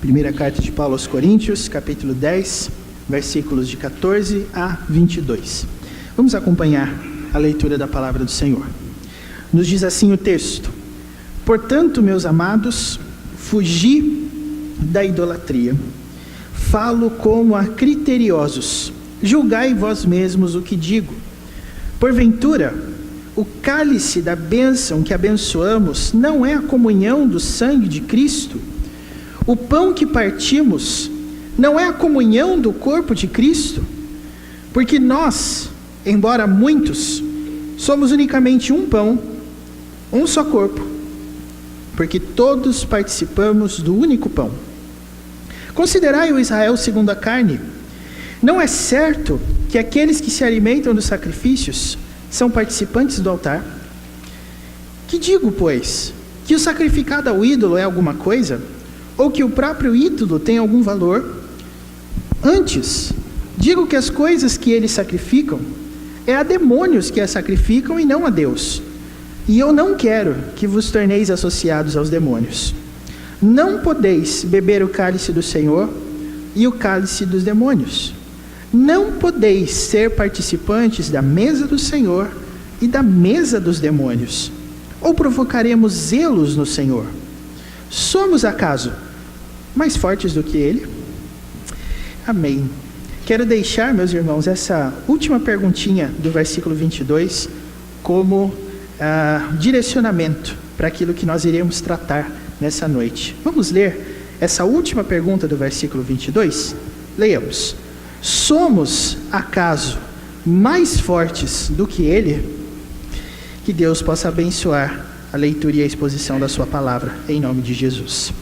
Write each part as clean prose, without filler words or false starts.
Primeira carta de Paulo aos Coríntios, capítulo 10, versículos de 14 a 22. Vamos acompanhar a leitura da palavra do Senhor. Nos diz assim o texto: Portanto, meus amados, fugi da idolatria. Falo como a criteriosos. Julgai vós mesmos o que digo. Porventura, o cálice da bênção que abençoamos não é a comunhão do sangue de Cristo? O pão que partimos não é a comunhão do corpo de Cristo? Porque nós, embora muitos, somos unicamente um pão, um só corpo, porque todos participamos do único pão. Considerai o Israel segundo a carne. Não é certo que aqueles que se alimentam dos sacrifícios são participantes do altar? Que digo, pois? Que o sacrificado ao ídolo é alguma coisa? Ou que o próprio ídolo tem algum valor? Antes, digo que as coisas que eles sacrificam é a demônios que as sacrificam e não a Deus. E eu não quero que vos torneis associados aos demônios. Não podeis beber o cálice do Senhor e o cálice dos demônios. Não podeis ser participantes da mesa do Senhor e da mesa dos demônios. Ou provocaremos zelos no Senhor? Somos, acaso, mais fortes do que Ele? Amém. Quero deixar, meus irmãos, essa última perguntinha do versículo 22 como direcionamento para aquilo que nós iremos tratar nessa noite. Vamos ler essa última pergunta do versículo 22? Leiamos. Somos, acaso, mais fortes do que Ele? Que Deus possa abençoar a leitura e a exposição da sua palavra, em nome de Jesus.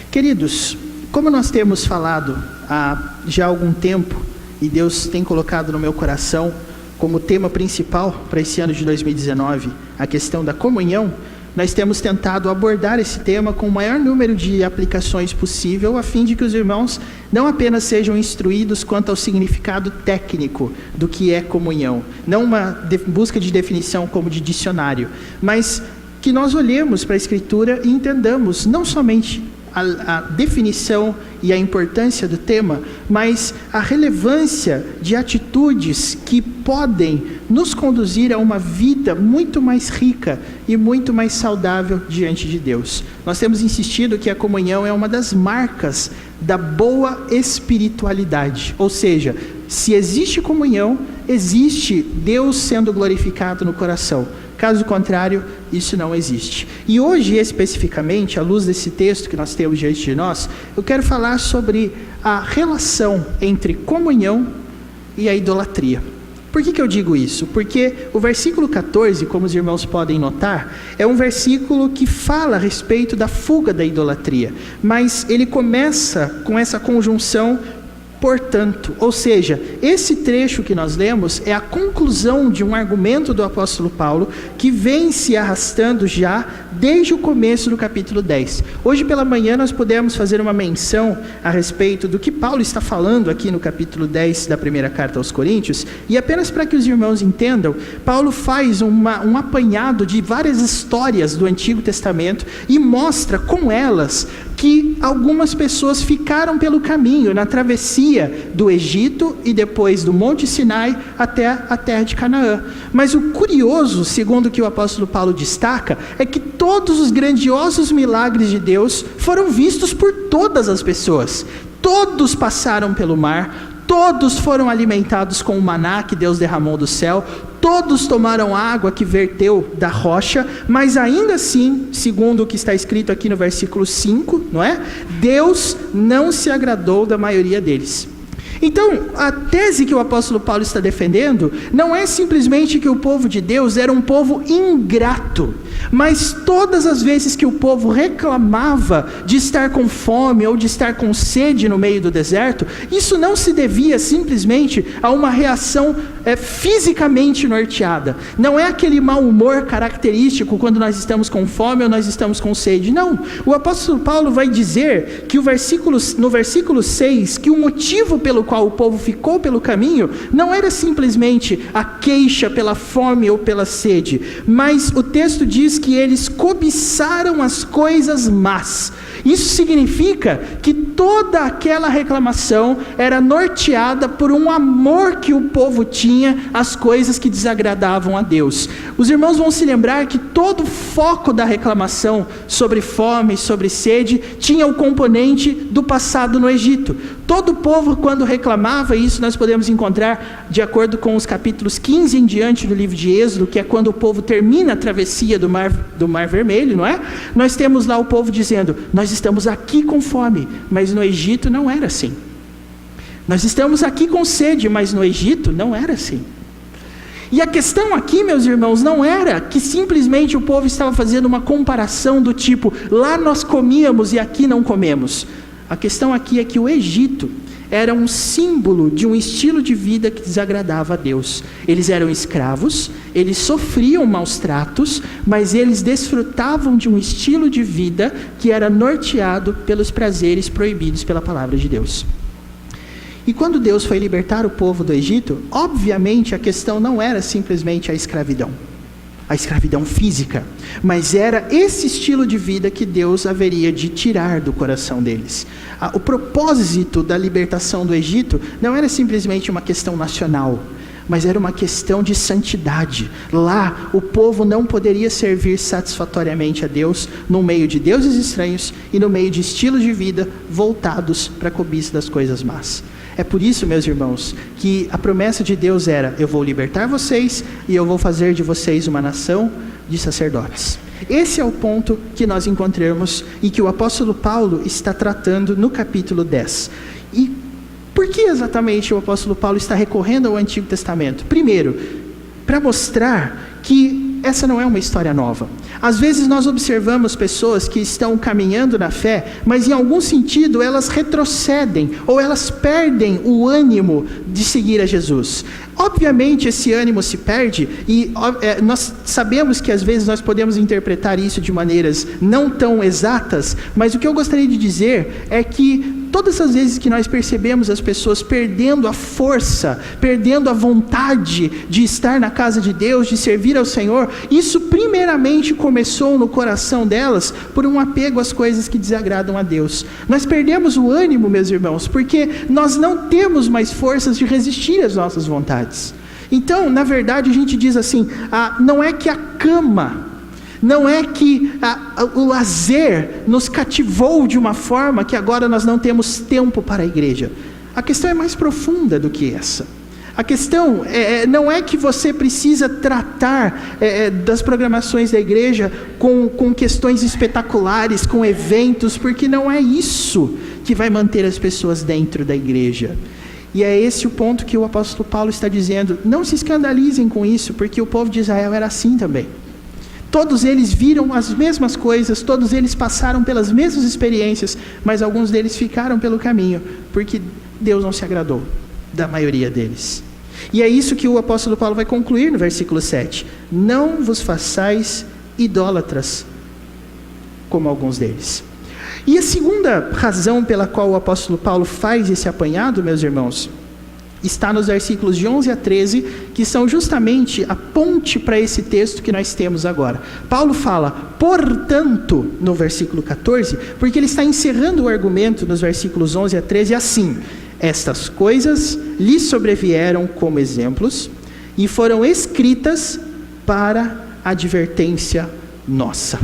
Queridos, como nós temos falado há já algum tempo, e Deus tem colocado no meu coração como tema principal para esse ano de 2019, a questão da comunhão, nós temos tentado abordar esse tema com o maior número de aplicações possível, a fim de que os irmãos não apenas sejam instruídos quanto ao significado técnico do que é comunhão, não uma busca de definição como de dicionário, mas que nós olhemos para a Escritura e entendamos não somente a definição e a importância do tema, mas a relevância de atitudes que podem nos conduzir a uma vida muito mais rica e muito mais saudável diante de Deus. Nós temos insistido que a comunhão é uma das marcas da boa espiritualidade, ou seja, se existe comunhão, existe Deus sendo glorificado no coração. Caso contrário, isso não existe. E hoje, especificamente, à luz desse texto que nós temos diante de nós, eu quero falar sobre a relação entre comunhão e a idolatria. Por que eu digo isso? Porque o versículo 14, como os irmãos podem notar, é um versículo que fala a respeito da fuga da idolatria, mas ele começa com essa conjunção portanto, ou seja, esse trecho que nós lemos é a conclusão de um argumento do apóstolo Paulo que vem se arrastando já desde o começo do capítulo 10. Hoje pela manhã nós pudemos fazer uma menção a respeito do que Paulo está falando aqui no capítulo 10 da primeira carta aos Coríntios, e apenas para que os irmãos entendam, Paulo faz um apanhado de várias histórias do Antigo Testamento e mostra com elas que algumas pessoas ficaram pelo caminho, na travessia do Egito e depois do Monte Sinai até a terra de Canaã. Mas o curioso, segundo o que o apóstolo Paulo destaca, é que todos os grandiosos milagres de Deus foram vistos por todas as pessoas. Todos passaram pelo mar, todos foram alimentados com o maná que Deus derramou do céu, todos tomaram água que verteu da rocha, mas ainda assim, segundo o que está escrito aqui no versículo 5, não é? Deus não se agradou da maioria deles. Então, a tese que o apóstolo Paulo está defendendo não é simplesmente que o povo de Deus era um povo ingrato, mas todas as vezes que o povo reclamava de estar com fome ou de estar com sede no meio do deserto, isso não se devia simplesmente a uma reação fisicamente norteada. Não é aquele mau humor característico quando nós estamos com fome ou nós estamos com sede. Não. O apóstolo Paulo vai dizer que no versículo 6, que o motivo pelo qual o povo ficou pelo caminho não era simplesmente a queixa pela fome ou pela sede, mas o texto diz que eles cobiçaram as coisas más. Isso significa que toda aquela reclamação era norteada por um amor que o povo tinha às coisas que desagradavam a Deus. Os irmãos vão se lembrar que todo o foco da reclamação sobre fome, sobre sede, tinha o componente do passado no Egito. Todo o povo, quando reclamava, isso nós podemos encontrar de acordo com os capítulos 15 em diante do livro de Êxodo, que é quando o povo termina a travessia do Mar Vermelho, não é? Nós temos lá o povo dizendo: nós estamos aqui com fome, mas no Egito não era assim. Nós estamos aqui com sede, mas no Egito não era assim. E a questão aqui, meus irmãos, não era que simplesmente o povo estava fazendo uma comparação do tipo, lá nós comíamos e aqui não comemos. A questão aqui é que o Egito era um símbolo de um estilo de vida que desagradava a Deus. Eles eram escravos, eles sofriam maus tratos, mas eles desfrutavam de um estilo de vida que era norteado pelos prazeres proibidos pela palavra de Deus. E quando Deus foi libertar o povo do Egito, obviamente a questão não era simplesmente a escravidão física, mas era esse estilo de vida que Deus haveria de tirar do coração deles. O propósito da libertação do Egito não era simplesmente uma questão nacional, mas era uma questão de santidade. Lá, o povo não poderia servir satisfatoriamente a Deus no meio de deuses estranhos e no meio de estilos de vida voltados para a cobiça das coisas más. É por isso, meus irmãos, que a promessa de Deus era: eu vou libertar vocês e eu vou fazer de vocês uma nação de sacerdotes. Esse é o ponto que nós encontramos e que o apóstolo Paulo está tratando no capítulo 10. E por que exatamente o apóstolo Paulo está recorrendo ao Antigo Testamento? Primeiro, para mostrar que essa não é uma história nova. Às vezes nós observamos pessoas que estão caminhando na fé, mas em algum sentido elas retrocedem, ou elas perdem o ânimo de seguir a Jesus. Obviamente esse ânimo se perde, e nós sabemos que às vezes nós podemos interpretar isso de maneiras não tão exatas, mas o que eu gostaria de dizer é que todas as vezes que nós percebemos as pessoas perdendo a força, perdendo a vontade de estar na casa de Deus, de servir ao Senhor, isso primeiramente começou no coração delas por um apego às coisas que desagradam a Deus. Nós perdemos o ânimo, meus irmãos, porque nós não temos mais forças de resistir às nossas vontades. Então, na verdade, a gente diz assim, não é que a cama, não é que o lazer nos cativou de uma forma que agora nós não temos tempo para a igreja. A questão é mais profunda do que essa. A questão não é que você precisa tratar das programações da igreja com questões espetaculares, com eventos, porque não é isso que vai manter as pessoas dentro da igreja. E é esse o ponto que o apóstolo Paulo está dizendo: não se escandalizem com isso, porque o povo de Israel era assim também. Todos eles viram as mesmas coisas, todos eles passaram pelas mesmas experiências, mas alguns deles ficaram pelo caminho, porque Deus não se agradou da maioria deles. E é isso que o apóstolo Paulo vai concluir no versículo 7. Não vos façais idólatras, como alguns deles. E a segunda razão pela qual o apóstolo Paulo faz esse apanhado, meus irmãos, está nos versículos de 11 a 13, que são justamente a ponte para esse texto que nós temos agora. Paulo fala, portanto, no versículo 14, porque ele está encerrando o argumento nos versículos 11 a 13 assim: estas coisas lhe sobrevieram como exemplos e foram escritas para advertência nossa.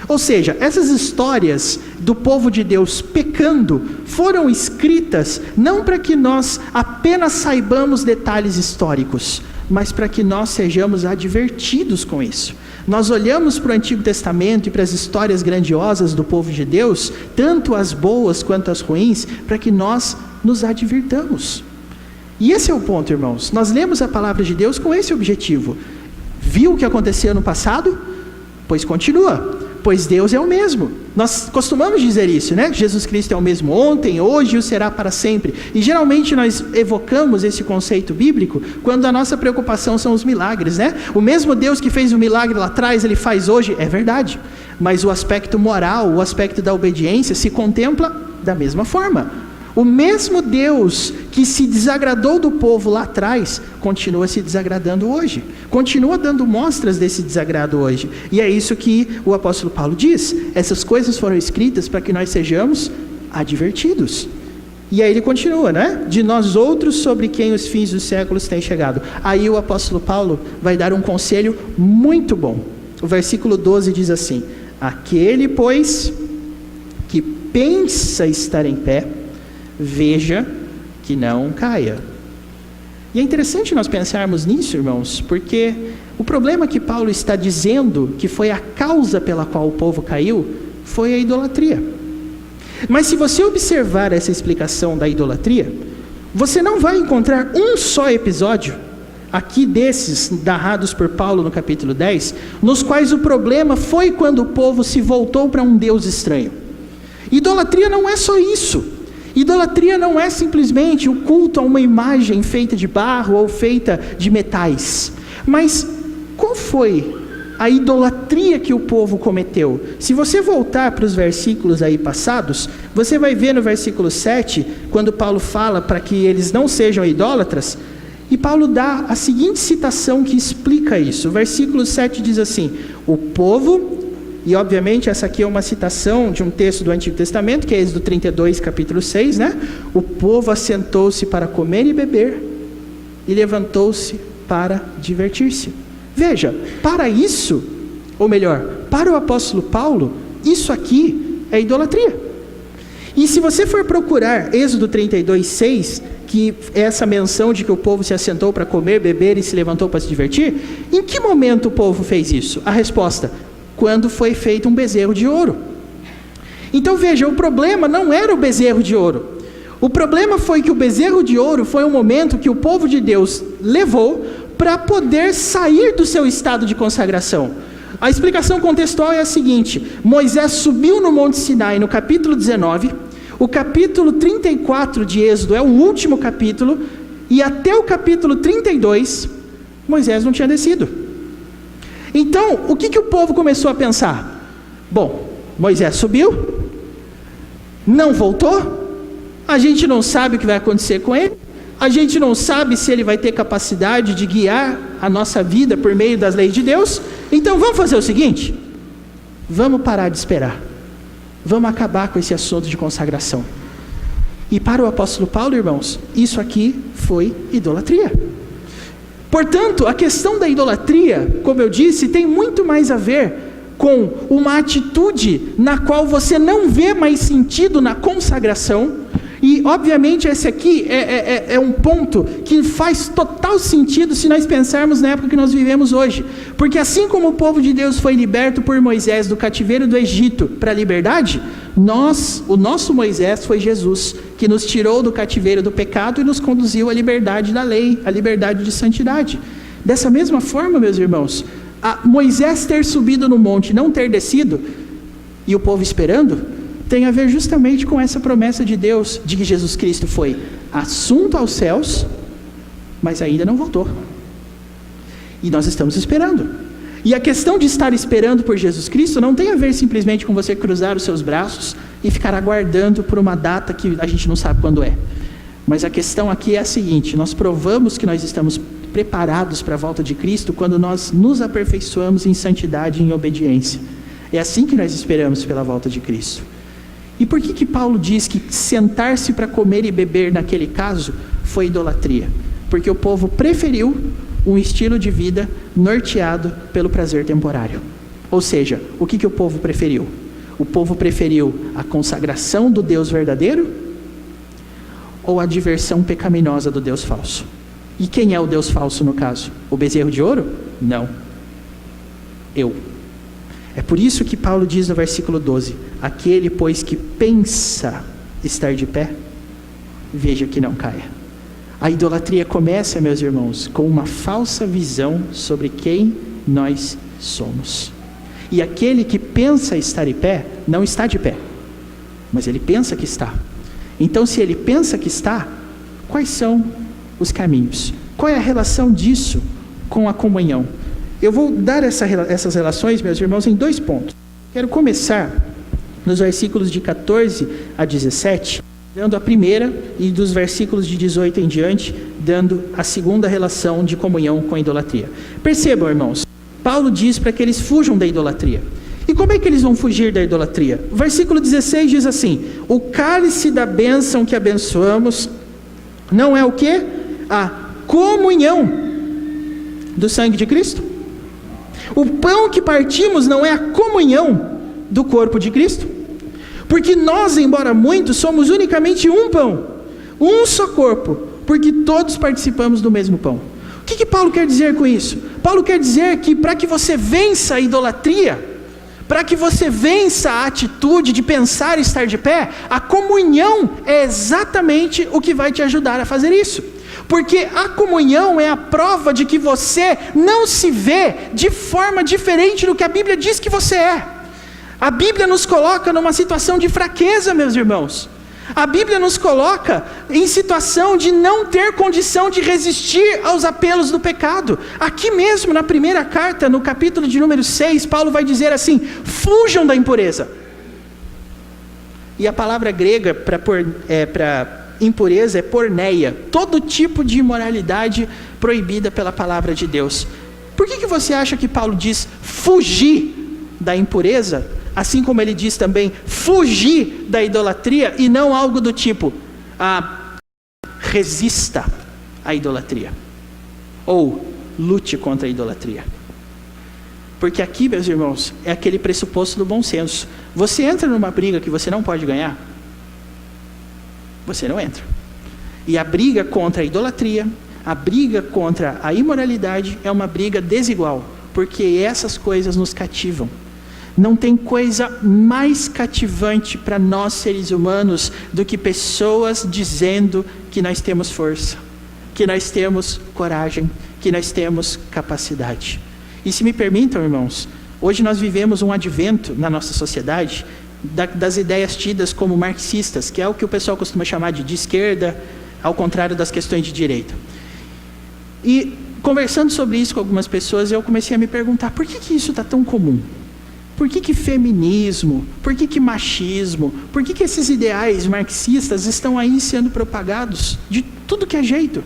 Ou seja, essas histórias do povo de Deus pecando foram escritas não para que nós apenas saibamos detalhes históricos, mas para que nós sejamos advertidos com isso. Nós olhamos para o Antigo Testamento e para as histórias grandiosas do povo de Deus, tanto as boas quanto as ruins, para que nós nos advirtamos. E esse é o ponto, irmãos. Nós lemos a palavra de Deus com esse objetivo. Viu o que aconteceu no passado? Pois continua. Pois Deus é o mesmo. Nós costumamos dizer isso, né? Jesus Cristo é o mesmo ontem, hoje e o será para sempre. E geralmente nós evocamos esse conceito bíblico quando a nossa preocupação são os milagres, né? O mesmo Deus que fez o milagre lá atrás, Ele faz hoje, é verdade. Mas o aspecto moral, o aspecto da obediência se contempla da mesma forma. O mesmo Deus que se desagradou do povo lá atrás, continua se desagradando hoje. Continua dando mostras desse desagrado hoje. E é isso que o apóstolo Paulo diz. Essas coisas foram escritas para que nós sejamos advertidos. E aí ele continua, né? De nós outros sobre quem os fins dos séculos têm chegado. Aí o apóstolo Paulo vai dar um conselho muito bom. O versículo 12 diz assim: aquele, pois, que pensa estar em pé, veja que não caia. E é interessante nós pensarmos nisso, irmãos, porque o problema que Paulo está dizendo que foi a causa pela qual o povo caiu, foi a idolatria. Mas se você observar essa explicação da idolatria, você não vai encontrar um só episódio, aqui desses narrados por Paulo no capítulo 10, nos quais o problema foi quando o povo se voltou para um Deus estranho. Idolatria não é só isso. Idolatria não é simplesmente o culto a uma imagem feita de barro ou feita de metais. Mas qual foi a idolatria que o povo cometeu? Se você voltar para os versículos aí passados, você vai ver no versículo 7, quando Paulo fala para que eles não sejam idólatras, e Paulo dá a seguinte citação que explica isso. O versículo 7 diz assim: o povo... E obviamente essa aqui é uma citação de um texto do Antigo Testamento, que é Êxodo 32, capítulo 6, né? O povo assentou-se para comer e beber, e levantou-se para divertir-se. Veja, para isso, ou melhor, para o apóstolo Paulo, isso aqui é idolatria. E se você for procurar Êxodo 32, 6, que é essa menção de que o povo se assentou para comer, beber e se levantou para se divertir, em que momento o povo fez isso? A resposta: quando foi feito um bezerro de ouro. Então veja, o problema não era o bezerro de ouro. O problema foi que o bezerro de ouro foi um momento que o povo de Deus levou para poder sair do seu estado de consagração. A explicação contextual é a seguinte: Moisés subiu no Monte Sinai no capítulo 19, o capítulo 34 de Êxodo é o último capítulo, e até o capítulo 32, Moisés não tinha descido. Então, o que o povo começou a pensar? Bom, Moisés subiu, não voltou, a gente não sabe o que vai acontecer com ele, a gente não sabe se ele vai ter capacidade de guiar a nossa vida por meio das leis de Deus, então vamos fazer o seguinte: vamos parar de esperar, vamos acabar com esse assunto de consagração. E para o apóstolo Paulo, irmãos, isso aqui foi idolatria. Portanto, a questão da idolatria, como eu disse, tem muito mais a ver com uma atitude na qual você não vê mais sentido na consagração. E, obviamente, esse aqui é um ponto que faz total sentido se nós pensarmos na época que nós vivemos hoje. Porque assim como o povo de Deus foi liberto por Moisés do cativeiro do Egito para a liberdade, o nosso Moisés foi Jesus, que nos tirou do cativeiro do pecado e nos conduziu à liberdade da lei, à liberdade de santidade. Dessa mesma forma, meus irmãos, Moisés ter subido no monte e não ter descido, e o povo esperando, tem a ver justamente com essa promessa de Deus, de que Jesus Cristo foi assunto aos céus, mas ainda não voltou. E nós estamos esperando. E a questão de estar esperando por Jesus Cristo não tem a ver simplesmente com você cruzar os seus braços e ficar aguardando por uma data que a gente não sabe quando é. Mas a questão aqui é a seguinte: nós provamos que nós estamos preparados para a volta de Cristo quando nós nos aperfeiçoamos em santidade e em obediência. É assim que nós esperamos pela volta de Cristo. E por que Paulo diz que sentar-se para comer e beber naquele caso foi idolatria? Porque o povo preferiu um estilo de vida norteado pelo prazer temporário. Ou seja, o que o povo preferiu? O povo preferiu a consagração do Deus verdadeiro ou a diversão pecaminosa do Deus falso? E quem é o Deus falso no caso? O bezerro de ouro? Não. É por isso que Paulo diz no versículo 12: aquele, pois, que pensa estar de pé, veja que não caia. A idolatria começa, meus irmãos, com uma falsa visão sobre quem nós somos. E aquele que pensa estar de pé, não está de pé, mas ele pensa que está. Então, se ele pensa que está, quais são os caminhos? Qual é a relação disso com a comunhão? Eu vou dar essas relações, meus irmãos, em 2 pontos. Quero começar nos versículos de 14 a 17, dando a primeira, e dos versículos de 18 em diante, dando a segunda relação de comunhão com a idolatria. Percebam, irmãos, Paulo diz para que eles fujam da idolatria. E como é que eles vão fugir da idolatria? O versículo 16 diz assim: o cálice da bênção que abençoamos não é o quê? A comunhão do sangue de Cristo? O pão que partimos não é a comunhão do corpo de Cristo? Porque nós, embora muitos, somos unicamente um pão, um só corpo, porque todos participamos do mesmo pão. O que Paulo quer dizer com isso? Paulo quer dizer que para que você vença a idolatria, para que você vença a atitude de pensar e estar de pé, a comunhão é exatamente o que vai te ajudar a fazer isso. Porque a comunhão é a prova de que você não se vê de forma diferente do que a Bíblia diz que você é. A Bíblia nos coloca numa situação de fraqueza, meus irmãos. A Bíblia nos coloca em situação de não ter condição de resistir aos apelos do pecado. Aqui mesmo, na primeira carta, no capítulo de número 6, Paulo vai dizer assim: fujam da impureza. E a palavra grega para impureza é porneia, todo tipo de imoralidade proibida pela palavra de Deus. Por que você acha que Paulo diz fugir da impureza, assim como ele diz também fugir da idolatria, e não algo do tipo resista à idolatria, ou lute contra a idolatria? Porque aqui, meus irmãos, é aquele pressuposto do bom senso. Você entra numa briga que você não pode ganhar, você não entra. E a briga contra a idolatria, a briga contra a imoralidade é uma briga desigual, porque essas coisas nos cativam. Não tem coisa mais cativante para nós seres humanos do que pessoas dizendo que nós temos força, que nós temos coragem, que nós temos capacidade. E se me permitam, irmãos, hoje nós vivemos um advento na nossa sociedade das ideias tidas como marxistas, que é o que o pessoal costuma chamar de esquerda, ao contrário das questões de direita. E conversando sobre isso com algumas pessoas, eu comecei a me perguntar, por que isso está tão comum? Por que feminismo? Por que machismo? Por que esses ideais marxistas estão aí sendo propagados de tudo que é jeito?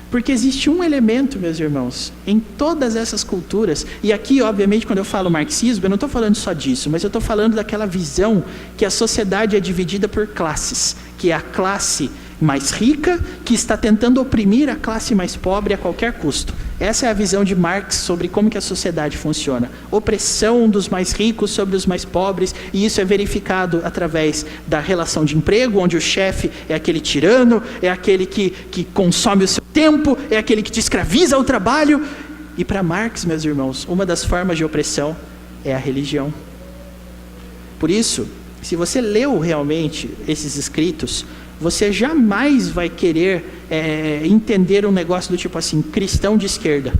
Porque existe um elemento, meus irmãos, em todas essas culturas, e aqui, obviamente, quando eu falo marxismo, eu não estou falando só disso, mas eu estou falando daquela visão que a sociedade é dividida por classes, que é a classe mais rica que está tentando oprimir a classe mais pobre a qualquer custo. Essa é a visão de Marx sobre como que a sociedade funciona. Opressão dos mais ricos sobre os mais pobres, e isso é verificado através da relação de emprego, onde o chefe é aquele tirano, é aquele que consome o seu tempo, é aquele que te escraviza ao trabalho. E para Marx, meus irmãos, uma das formas de opressão é a religião. Por isso, se você leu realmente esses escritos, você jamais vai querer entender um negócio do tipo assim, cristão de esquerda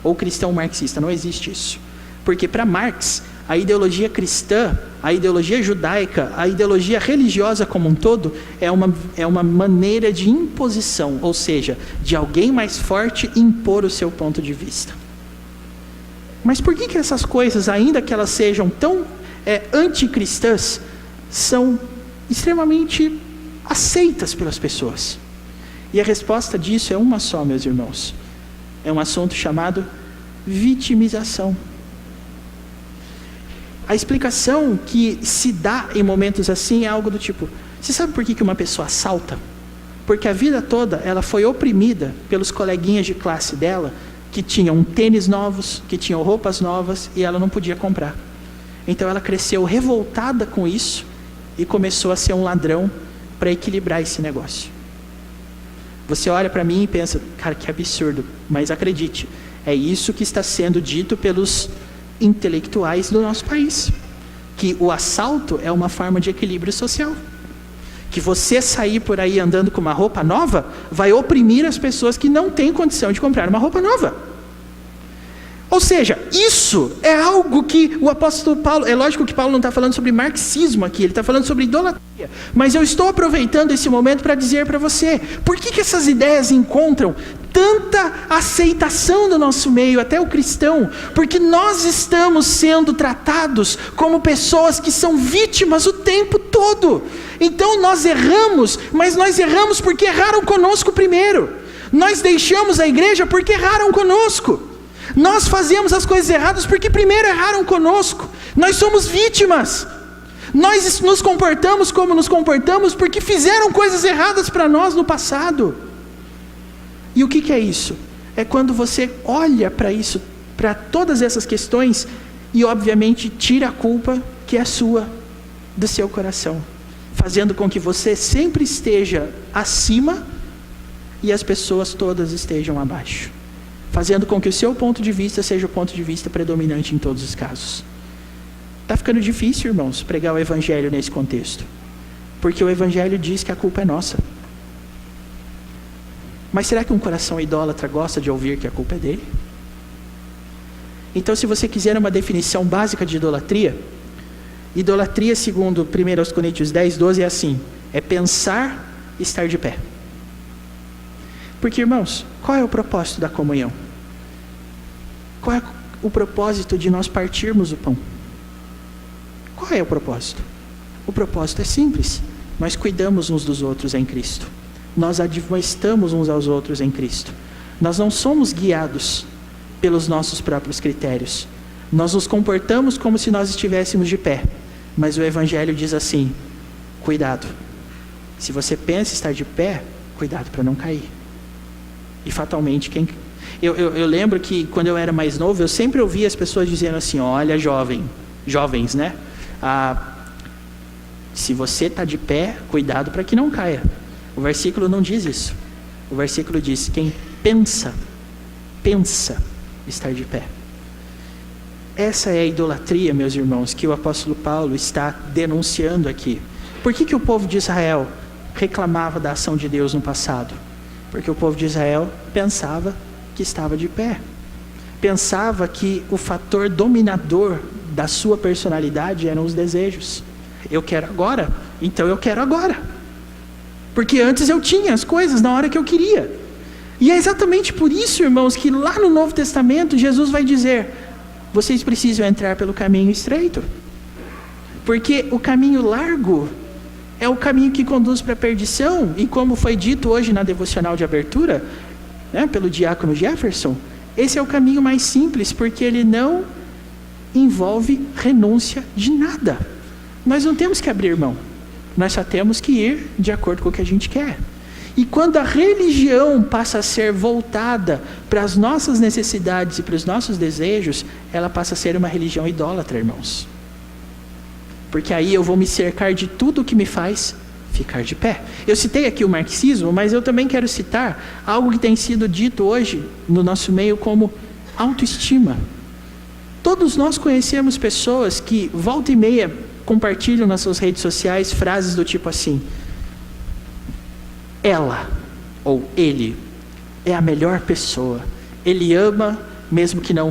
ou cristão marxista. Não existe isso. Porque para Marx, a ideologia cristã, a ideologia judaica, a ideologia religiosa como um todo é uma maneira de imposição, ou seja, de alguém mais forte impor o seu ponto de vista. Mas por que essas coisas, ainda que elas sejam tão anticristãs, são extremamente aceitas pelas pessoas? E a resposta disso é uma só, meus irmãos. É um assunto chamado vitimização. A explicação que se dá em momentos assim é algo do tipo: você sabe por que uma pessoa assalta? Porque a vida toda ela foi oprimida pelos coleguinhas de classe dela, que tinham tênis novos, que tinham roupas novas, e ela não podia comprar. Então ela cresceu revoltada com isso e começou a ser um ladrão para equilibrar esse negócio. Você olha para mim e pensa, cara, que absurdo, mas acredite, é isso que está sendo dito pelos intelectuais do nosso país, que o assalto é uma forma de equilíbrio social, que você sair por aí andando com uma roupa nova vai oprimir as pessoas que não têm condição de comprar uma roupa nova. Ou seja, isso é algo que o apóstolo Paulo... É lógico que Paulo não está falando sobre marxismo aqui, ele está falando sobre idolatria. Mas eu estou aproveitando esse momento para dizer para você, por que essas ideias encontram tanta aceitação do nosso meio, até o cristão? Porque nós estamos sendo tratados como pessoas que são vítimas o tempo todo. Então nós erramos, mas nós erramos porque erraram conosco primeiro. Nós deixamos a igreja porque erraram conosco. Nós fazemos as coisas erradas porque primeiro erraram conosco. Nós somos vítimas. Nós nos comportamos como nos comportamos porque fizeram coisas erradas para nós no passado. E o que é isso? É quando você olha para isso, para todas essas questões, e obviamente tira a culpa que é sua, do seu coração, fazendo com que você sempre esteja acima e as pessoas todas estejam abaixo, fazendo com que o seu ponto de vista seja o ponto de vista predominante em todos os casos. Está ficando difícil, irmãos, pregar o evangelho nesse contexto, porque o evangelho diz que a culpa é nossa. Mas será que um coração idólatra gosta de ouvir que a culpa é dele? Então, se você quiser uma definição básica de idolatria, segundo 1 Coríntios 10, 12, é assim: é pensar estar de pé. Porque, irmãos, qual é o propósito da comunhão? Qual é o propósito de nós partirmos o pão? Qual é o propósito? O propósito é simples: nós cuidamos uns dos outros em Cristo. Nós admoestamos uns aos outros em Cristo. Nós não somos guiados pelos nossos próprios critérios. Nós nos comportamos como se nós estivéssemos de pé. Mas o Evangelho diz assim: cuidado. Se você pensa estar de pé, cuidado para não cair. E fatalmente, eu lembro que quando eu era mais novo, eu sempre ouvia as pessoas dizendo assim: olha, jovens, né? Se você está de pé, cuidado para que não caia. O versículo não diz isso. O versículo diz: quem pensa estar de pé. Essa é a idolatria, meus irmãos, que o apóstolo Paulo está denunciando aqui. Por que o povo de Israel reclamava da ação de Deus no passado? Porque o povo de Israel pensava que estava de pé. Pensava que o fator dominador da sua personalidade eram os desejos. Eu quero agora, então eu quero agora. Porque antes eu tinha as coisas na hora que eu queria. E é exatamente por isso, irmãos, que lá no Novo Testamento Jesus vai dizer: vocês precisam entrar pelo caminho estreito. Porque o caminho largo é o caminho que conduz para a perdição. E como foi dito hoje na devocional de abertura, né, pelo diácono Jefferson, esse é o caminho mais simples, porque ele não envolve renúncia de nada. Nós não temos que abrir mão. Nós só temos que ir de acordo com o que a gente quer. E quando a religião passa a ser voltada para as nossas necessidades e para os nossos desejos, ela passa a ser uma religião idólatra, irmãos. Porque aí eu vou me cercar de tudo que me faz ficar de pé. Eu citei aqui o marxismo, mas eu também quero citar algo que tem sido dito hoje no nosso meio como autoestima. Todos nós conhecemos pessoas que volta e meia compartilham nas suas redes sociais frases do tipo assim: ela ou ele é a melhor pessoa, ele ama mesmo que não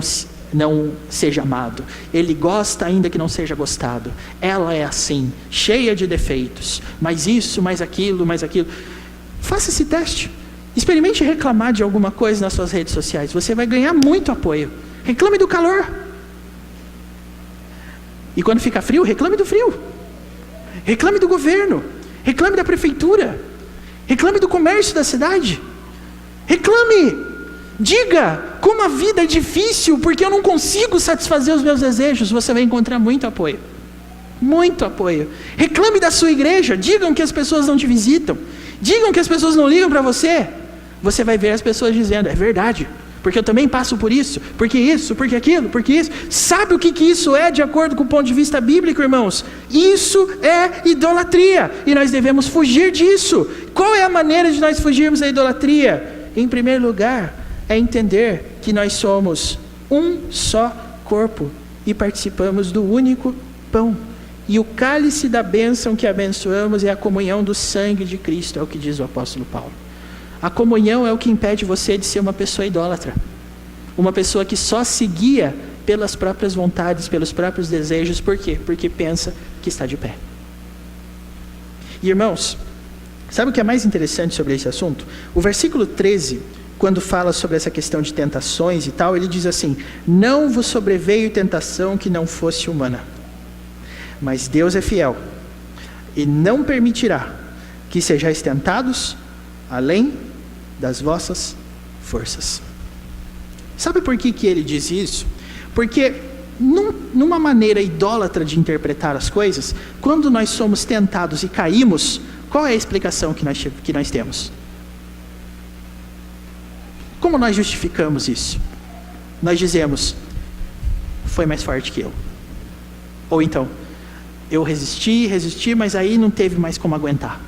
seja amado, ele gosta ainda que não seja gostado, ela é assim, cheia de defeitos, mas isso, mais aquilo. Faça esse teste, experimente reclamar de alguma coisa nas suas redes sociais, você vai ganhar muito apoio. Reclame do calor, e quando fica frio, reclame do frio, reclame do governo, reclame da prefeitura, reclame do comércio da cidade, reclame, diga como a vida é difícil porque eu não consigo satisfazer os meus desejos. Você vai encontrar muito apoio, muito apoio. Reclame da sua igreja, digam que as pessoas não te visitam, digam que as pessoas não ligam para você. Você vai ver as pessoas dizendo: é verdade, porque eu também passo por isso, porque isso, porque aquilo, porque isso. Sabe o que isso é de acordo com o ponto de vista bíblico, irmãos? Isso é idolatria, e nós devemos fugir disso. Qual é a maneira de nós fugirmos da idolatria? Em primeiro lugar, é entender que nós somos um só corpo e participamos do único pão. E o cálice da bênção que abençoamos é a comunhão do sangue de Cristo, é o que diz o apóstolo Paulo. A comunhão é o que impede você de ser uma pessoa idólatra. Uma pessoa que só se guia pelas próprias vontades, pelos próprios desejos. Por quê? Porque pensa que está de pé. E irmãos, sabe o que é mais interessante sobre esse assunto? O versículo 13, quando fala sobre essa questão de tentações e tal, ele diz assim: não vos sobreveio tentação que não fosse humana, mas Deus é fiel e não permitirá que sejais tentados além das vossas forças. Sabe por que ele diz isso? Porque numa maneira idólatra de interpretar as coisas, quando nós somos tentados e caímos, qual é a explicação que nós temos? Como nós justificamos isso? Nós dizemos: foi mais forte que eu. Ou então, eu resisti, mas aí não teve mais como aguentar.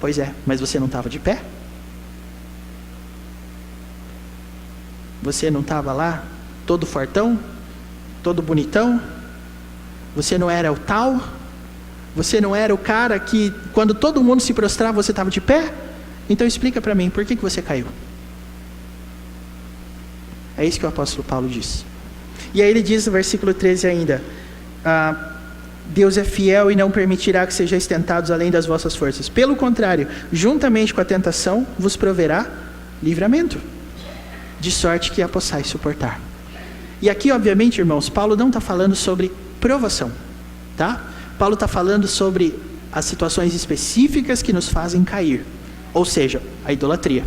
Pois é, mas você não estava de pé? Você não estava lá, todo fortão, todo bonitão? Você não era o tal? Você não era o cara que, quando todo mundo se prostrava, você estava de pé? Então explica para mim, por que você caiu? É isso que o apóstolo Paulo diz. E aí ele diz no versículo 13 ainda: Deus é fiel e não permitirá que sejais tentados além das vossas forças. Pelo contrário, juntamente com a tentação, vos proverá livramento, de sorte que a possais suportar. E aqui, obviamente, irmãos, Paulo não está falando sobre provação, tá? Paulo está falando sobre as situações específicas que nos fazem cair, ou seja, a idolatria.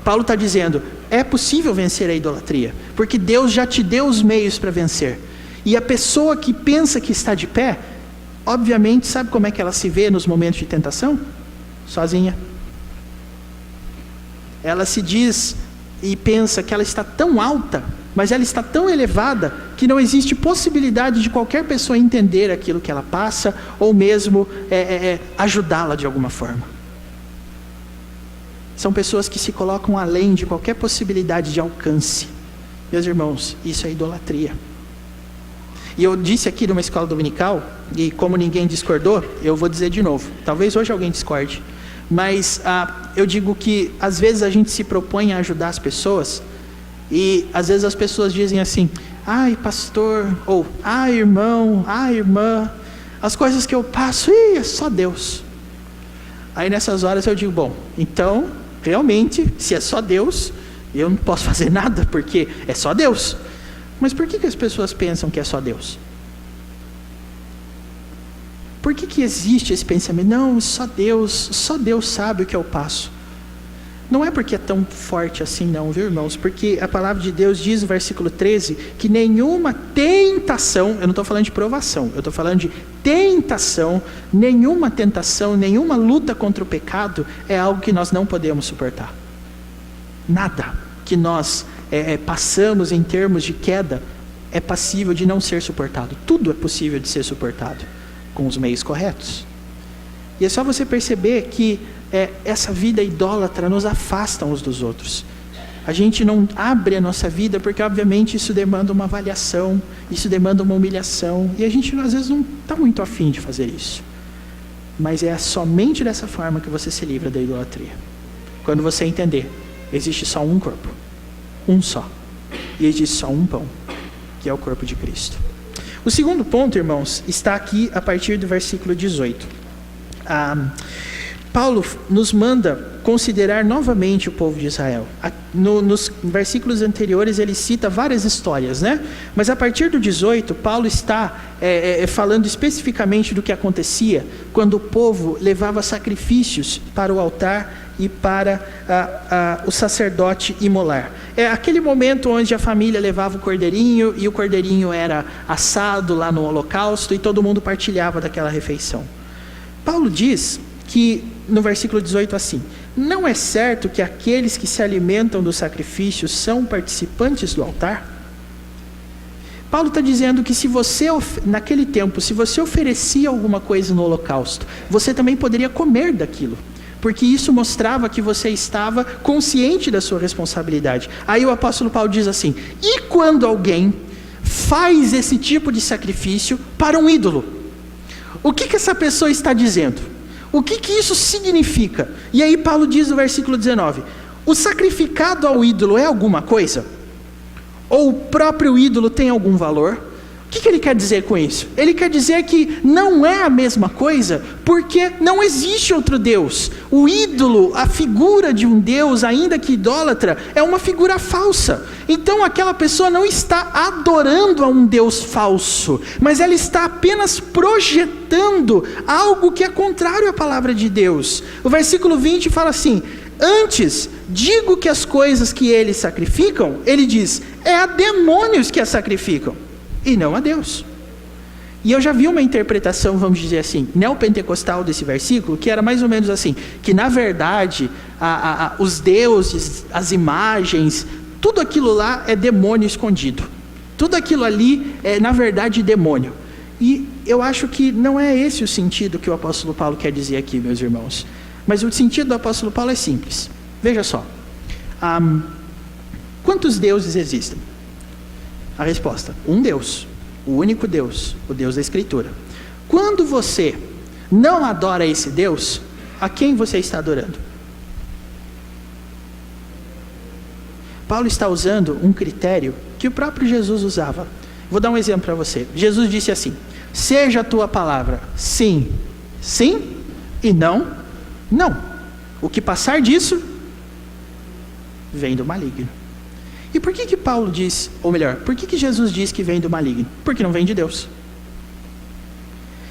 Paulo está dizendo: é possível vencer a idolatria, porque Deus já te deu os meios para vencer. E a pessoa que pensa que está de pé, obviamente, sabe como é que ela se vê nos momentos de tentação? Sozinha. Ela se diz e pensa que ela está tão alta, mas ela está tão elevada, que não existe possibilidade de qualquer pessoa entender aquilo que ela passa, ou mesmo ajudá-la de alguma forma. São pessoas que se colocam além de qualquer possibilidade de alcance. Meus irmãos, isso é idolatria. E eu disse aqui numa escola dominical, e como ninguém discordou, eu vou dizer de novo. Talvez hoje alguém discorde. Mas eu digo que às vezes a gente se propõe a ajudar as pessoas, e às vezes as pessoas dizem assim: ai pastor, ou ai irmão, ai irmã, as coisas que eu passo, é só Deus. Aí nessas horas eu digo: bom, então realmente, se é só Deus, eu não posso fazer nada, porque é só Deus. Mas por que as pessoas pensam que é só Deus? Por que existe esse pensamento? Não, só Deus sabe o que eu passo. Não é porque é tão forte assim não, viu irmãos? Porque a palavra de Deus diz no versículo 13, que nenhuma tentação, eu não estou falando de provação, eu estou falando de tentação, nenhuma luta contra o pecado é algo que nós não podemos suportar. Nada que nós passamos em termos de queda é passível de não ser suportado. Tudo é possível de ser suportado com os meios corretos. E é só você perceber que essa vida idólatra nos afasta uns dos outros. A gente não abre a nossa vida porque obviamente isso demanda uma avaliação, isso demanda uma humilhação, e a gente às vezes não está muito afim de fazer isso. Mas é somente dessa forma que você se livra da idolatria. Quando você entender, existe só um corpo, um só, e existe só um pão, que é o corpo de Cristo. O segundo ponto, irmãos, está aqui a partir do versículo 18. Paulo nos manda considerar novamente o povo de Israel. Nos versículos anteriores ele cita várias histórias, né? Mas a partir do 18, Paulo está falando especificamente do que acontecia quando o povo levava sacrifícios para o altar e para o sacerdote imolar. É aquele momento onde a família levava o cordeirinho e o cordeirinho era assado lá no holocausto e todo mundo partilhava daquela refeição. Paulo diz que no versículo 18 assim: não é certo que aqueles que se alimentam do sacrifício são participantes do altar? Paulo está dizendo que se você, naquele tempo, se você oferecia alguma coisa no holocausto, você também poderia comer daquilo, porque isso mostrava que você estava consciente da sua responsabilidade. Aí o apóstolo Paulo diz assim: e quando alguém faz esse tipo de sacrifício para um ídolo? O que essa pessoa está dizendo? O que isso significa? E aí Paulo diz no versículo 19: o sacrificado ao ídolo é alguma coisa? ou o próprio ídolo tem algum valor. O que ele quer dizer com isso? Ele quer dizer que não é a mesma coisa, porque não existe outro Deus. O ídolo, a figura de um Deus, ainda que idólatra, é uma figura falsa. Então aquela pessoa não está adorando a um Deus falso, mas ela está apenas projetando algo que é contrário à palavra de Deus. O versículo 20 fala assim: antes, digo que as coisas que eles sacrificam, ele diz, é a demônios que as sacrificam, e não a Deus. E eu já vi uma interpretação, vamos dizer assim, neopentecostal desse versículo, que era mais ou menos assim, que na verdade, os deuses, as imagens, tudo aquilo lá é demônio escondido. Tudo aquilo ali é, na verdade, demônio. E eu acho que não é esse o sentido que o apóstolo Paulo quer dizer aqui, meus irmãos. Mas o sentido do apóstolo Paulo é simples. Veja só. Quantos deuses existem? A resposta: um Deus, o único Deus, o Deus da Escritura. Quando você não adora esse Deus, a quem você está adorando? Paulo está usando um critério que o próprio Jesus usava. Vou dar um exemplo para você. Jesus disse assim: seja a tua palavra sim, sim, e não, não. O que passar disso, vem do maligno. E por que Paulo diz, ou melhor, por que Jesus diz que vem do maligno? Porque não vem de Deus.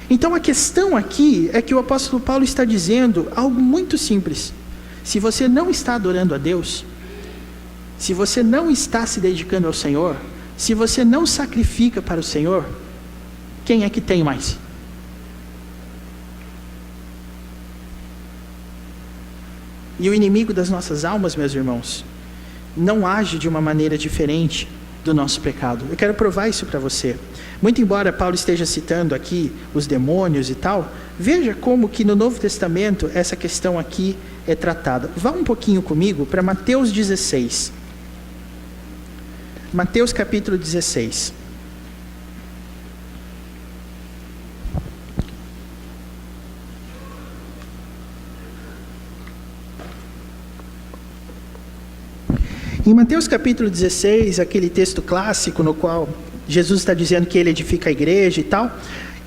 Então a questão aqui é que o apóstolo Paulo está dizendo algo muito simples. Se você não está adorando a Deus, se você não está se dedicando ao Senhor, se você não sacrifica para o Senhor, quem é que tem mais? E o inimigo das nossas almas, meus irmãos, não age de uma maneira diferente do nosso pecado. Eu quero provar isso para você. Muito embora Paulo esteja citando aqui os demônios e tal, veja como que no Novo Testamento essa questão aqui é tratada. Vá um pouquinho comigo para Mateus 16. Mateus capítulo 16. Em Mateus capítulo 16, aquele texto clássico no qual Jesus está dizendo que ele edifica a igreja e tal,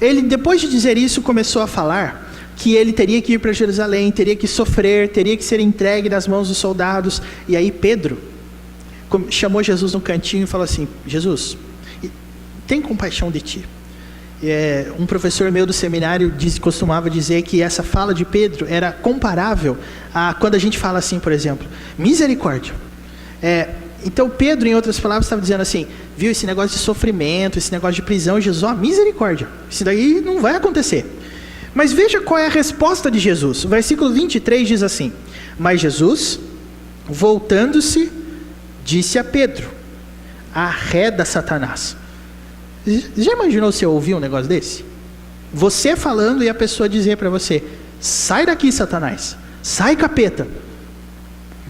ele, depois de dizer isso, começou a falar que ele teria que ir para Jerusalém, teria que sofrer, teria que ser entregue nas mãos dos soldados. E aí Pedro chamou Jesus no cantinho e falou assim: Jesus, tem compaixão de ti. Um professor meu do seminário costumava dizer que essa fala de Pedro era comparável a quando a gente fala assim, por exemplo, misericórdia. Então Pedro, em outras palavras, estava dizendo assim: viu, esse negócio de sofrimento, esse negócio de prisão, Jesus, misericórdia, isso daí não vai acontecer. Mas veja qual é a resposta de Jesus. O versículo 23 diz assim: mas Jesus, voltando-se, disse a Pedro: arreda Satanás. Já imaginou se eu ouvir um negócio desse? Você falando e a pessoa dizer para você: sai daqui, Satanás, sai, capeta.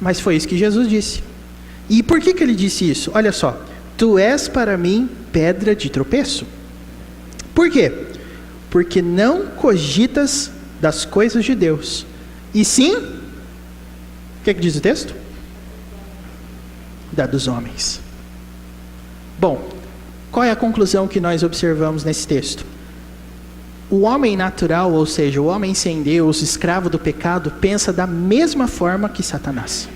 Mas foi isso que Jesus disse. E por que ele disse isso? Olha só: tu és para mim pedra de tropeço. Por quê? Porque não cogitas das coisas de Deus, e sim, o que diz o texto? Da dos homens. Bom, qual é a conclusão que nós observamos nesse texto? O homem natural, ou seja, o homem sem Deus, escravo do pecado, pensa da mesma forma que Satanás.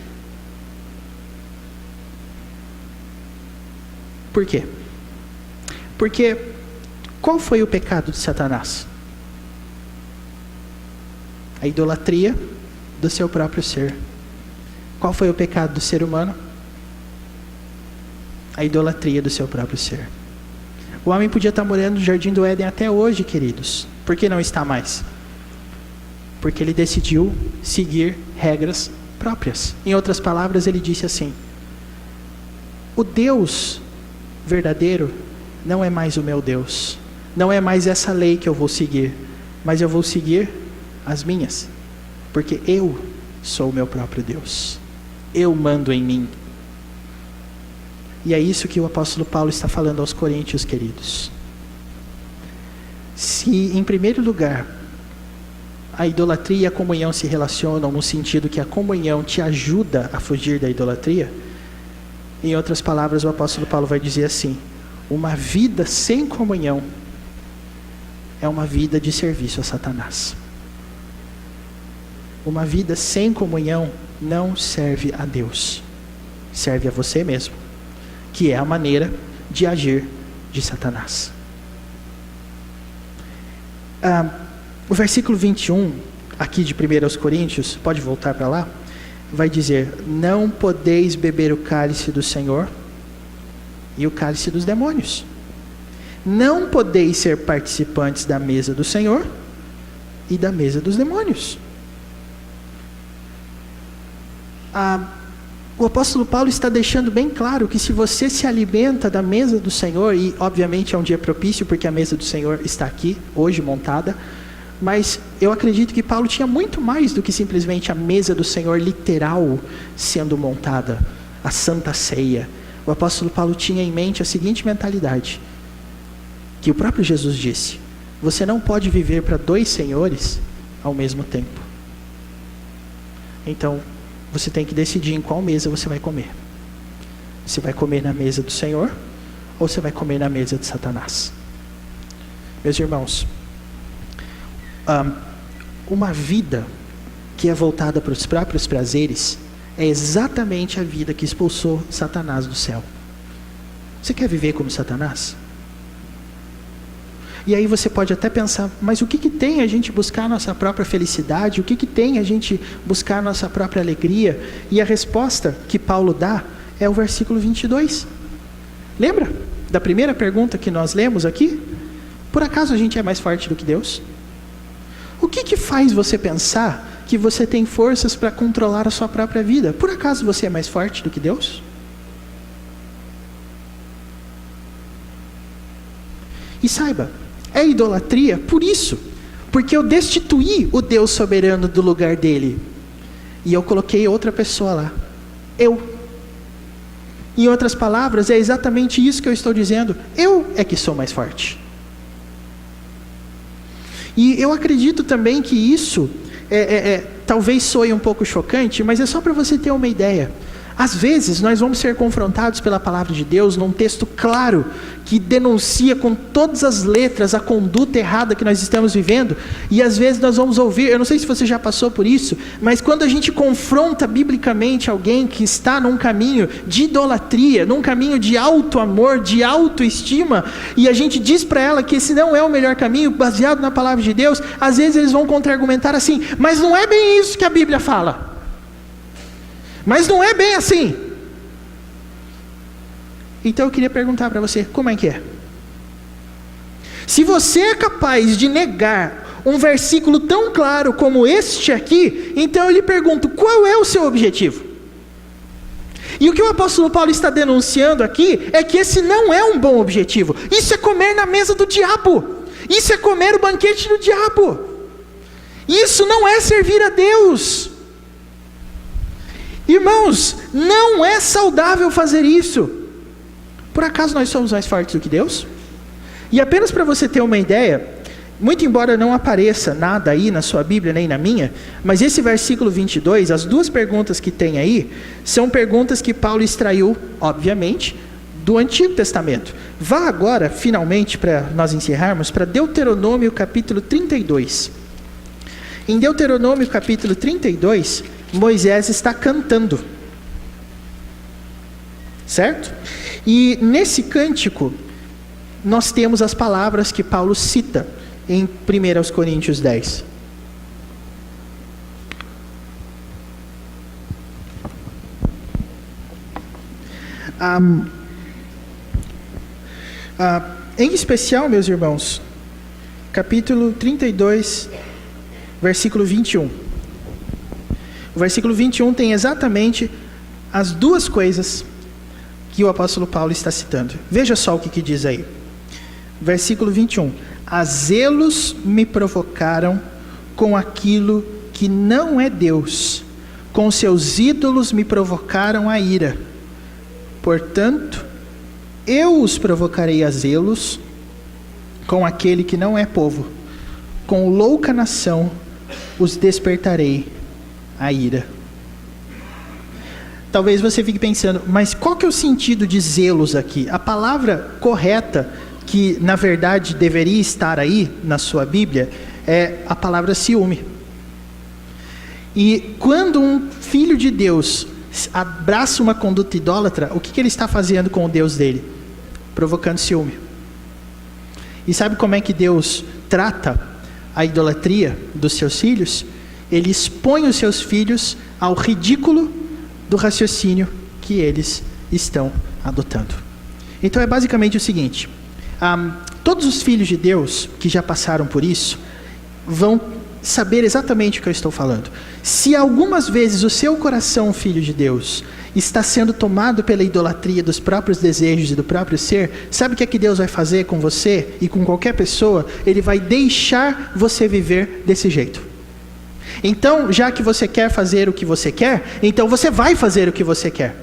Por quê? Porque qual foi o pecado de Satanás? A idolatria do seu próprio ser. Qual foi o pecado do ser humano? A idolatria do seu próprio ser. O homem podia estar morando no Jardim do Éden até hoje, queridos. Por que não está mais? Porque ele decidiu seguir regras próprias. Em outras palavras, ele disse assim: o Deus verdadeiro não é mais o meu Deus, não é mais essa lei que eu vou seguir, mas eu vou seguir as minhas, porque eu sou o meu próprio Deus, eu mando em mim. E é isso que o apóstolo Paulo está falando aos coríntios, queridos. Se em primeiro lugar a idolatria e a comunhão se relacionam no sentido que a comunhão te ajuda a fugir da idolatria, Em outras palavras, o apóstolo Paulo vai dizer assim: uma vida sem comunhão é uma vida de serviço a Satanás. Uma vida sem comunhão não serve a Deus, serve a você mesmo, que é a maneira de agir de Satanás. O versículo 21, aqui de 1 Coríntios, pode voltar para lá, vai dizer: não podeis beber o cálice do Senhor e o cálice dos demônios. Não podeis ser participantes da mesa do Senhor e da mesa dos demônios. O apóstolo Paulo está deixando bem claro que se você se alimenta da mesa do Senhor, e obviamente é um dia propício porque a mesa do Senhor está aqui, hoje montada, mas eu acredito que Paulo tinha muito mais do que simplesmente a mesa do Senhor literal sendo montada, a Santa Ceia. O apóstolo Paulo tinha em mente a seguinte mentalidade, que o próprio Jesus disse: você não pode viver para 2 senhores ao mesmo tempo. Então, você tem que decidir em qual mesa você vai comer. Você vai comer na mesa do Senhor ou você vai comer na mesa de Satanás? Meus irmãos, uma vida que é voltada para os próprios prazeres é exatamente a vida que expulsou Satanás do céu. Você quer viver como Satanás? E aí você pode até pensar, mas o que tem a gente buscar a nossa própria felicidade? O que tem a gente buscar a nossa própria alegria? E a resposta que Paulo dá é o versículo 22. Lembra da primeira pergunta que nós lemos aqui? Por acaso a gente é mais forte do que Deus? O que faz você pensar que você tem forças para controlar a sua própria vida? Por acaso você é mais forte do que Deus? E saiba, é idolatria por isso, porque eu destituí o Deus soberano do lugar dele, e eu coloquei outra pessoa lá, eu. Em outras palavras, é exatamente isso que eu estou dizendo, eu é que sou mais forte. E eu acredito também que isso, talvez soe um pouco chocante, mas é só para você ter uma ideia. Às vezes nós vamos ser confrontados pela palavra de Deus num texto claro, que denuncia com todas as letras a conduta errada que nós estamos vivendo, e às vezes nós vamos ouvir, eu não sei se você já passou por isso, mas quando a gente confronta biblicamente alguém que está num caminho de idolatria, num caminho de auto-amor, de autoestima, e a gente diz para ela que esse não é o melhor caminho, baseado na palavra de Deus, às vezes eles vão contra-argumentar assim: mas não é bem isso que a Bíblia fala. Mas não é bem assim. Então eu queria perguntar para você, como é que é? Se você é capaz de negar um versículo tão claro como este aqui, então eu lhe pergunto, qual é o seu objetivo? E o que o apóstolo Paulo está denunciando aqui é que esse não é um bom objetivo. Isso é comer na mesa do diabo. Isso é comer o banquete do diabo. Isso não é servir a Deus. Irmãos, não é saudável fazer isso. Por acaso nós somos mais fortes do que Deus? E apenas para você ter uma ideia, muito embora não apareça nada aí na sua Bíblia, nem na minha, mas esse versículo 22, as 2 perguntas que tem aí, são perguntas que Paulo extraiu, obviamente, do Antigo Testamento. Vá agora, finalmente, para nós encerrarmos, para Deuteronômio capítulo 32. Em Deuteronômio capítulo 32, Moisés está cantando, certo? E nesse cântico, nós temos as palavras que Paulo cita em 1 Coríntios 10. Em especial, meus irmãos, capítulo 32, versículo 21. O versículo 21 tem exatamente as 2 coisas que o apóstolo Paulo está citando. Veja só o que diz aí. Versículo 21. A zelos me provocaram com aquilo que não é Deus. Com seus ídolos me provocaram a ira. Portanto, eu os provocarei a zelos com aquele que não é povo. Com louca nação os despertarei a ira. talvez você fique pensando, mas qual que é o sentido de zelos aqui? A palavra correta, que na verdade deveria estar aí na sua Bíblia, é a palavra ciúme. E quando um filho de Deus abraça uma conduta idólatra, o que ele está fazendo com o Deus dele? Provocando ciúme. E sabe como é que Deus trata a idolatria dos seus filhos? Ele expõe os seus filhos ao ridículo do raciocínio que eles estão adotando. Então é basicamente o seguinte, todos os filhos de Deus que já passaram por isso, vão saber exatamente o que eu estou falando. Se algumas vezes o seu coração, filho de Deus, está sendo tomado pela idolatria dos próprios desejos e do próprio ser, sabe o que é que Deus vai fazer com você e com qualquer pessoa? Ele vai deixar você viver desse jeito. Então, já que você quer fazer o que você quer, então você vai fazer o que você quer.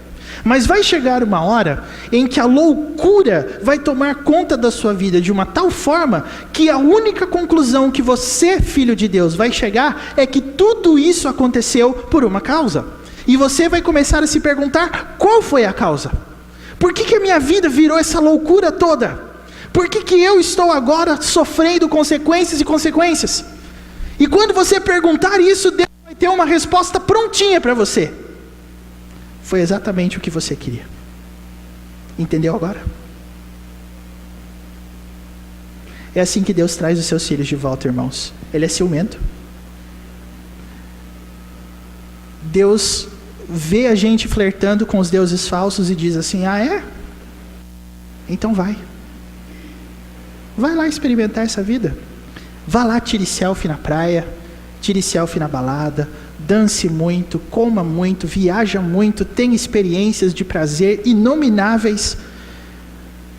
Mas vai chegar uma hora em que a loucura vai tomar conta da sua vida de uma tal forma que a única conclusão que você, filho de Deus, vai chegar é que tudo isso aconteceu por uma causa. E você vai começar a se perguntar, qual foi a causa? Por que a minha vida virou essa loucura toda? Por que eu estou agora sofrendo consequências e consequências? E quando você perguntar isso, Deus vai ter uma resposta prontinha para você. Foi exatamente o que você queria. Entendeu agora? É assim que Deus traz os seus filhos de volta, irmãos. Ele é ciumento. Deus vê a gente flertando com os deuses falsos e diz assim, ah é? Então vai. Vai lá experimentar essa vida. Vá lá, tire selfie na praia, tire selfie na balada, dance muito, coma muito, viaja muito, tenha experiências de prazer inomináveis,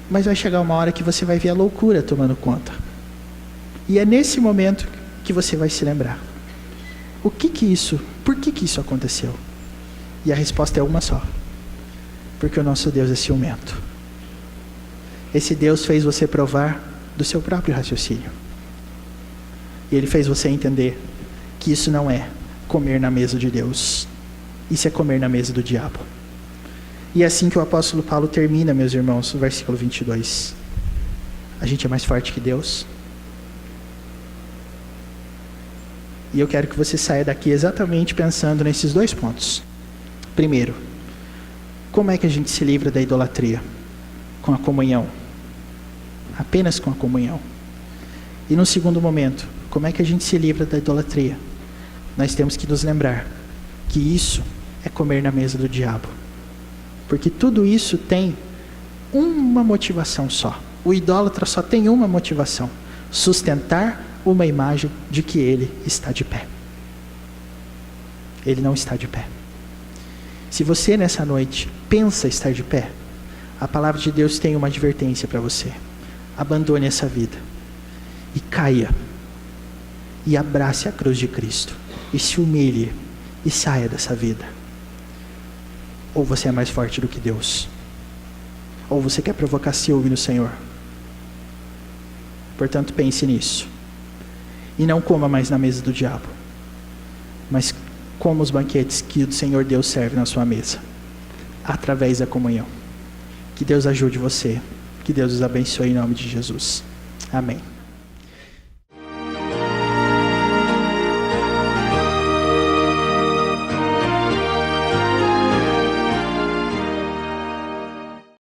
mas vai chegar uma hora que você vai ver a loucura tomando conta. E é nesse momento que você vai se lembrar. Por que isso aconteceu? E a resposta é uma só. Porque o nosso Deus é ciumento. Esse Deus fez você provar do seu próprio raciocínio. E Ele fez você entender que isso não é comer na mesa de Deus. Isso é comer na mesa do diabo. E é assim que o apóstolo Paulo termina, meus irmãos, no versículo 22. A gente é mais forte que Deus. E eu quero que você saia daqui exatamente pensando nesses dois pontos. Primeiro, como é que a gente se livra da idolatria? Com a comunhão. Apenas com a comunhão. E no segundo momento, como é que a gente se livra da idolatria? Nós temos que nos lembrar que isso é comer na mesa do diabo. Porque tudo isso tem uma motivação só. O idólatra só tem uma motivação: sustentar uma imagem de que ele está de pé. Ele não está de pé. Se você nessa noite pensa estar de pé, a palavra de Deus tem uma advertência para você. Abandone essa vida e caia e abrace a cruz de Cristo e se humilhe e saia dessa vida. Ou você é mais forte do que Deus, ou você quer provocar ciúme no Senhor. Portanto, pense nisso. E não coma mais na mesa do diabo, mas coma os banquetes que o Senhor Deus serve na sua mesa, através da comunhão. Que Deus ajude você. Que Deus os abençoe em nome de Jesus. Amém.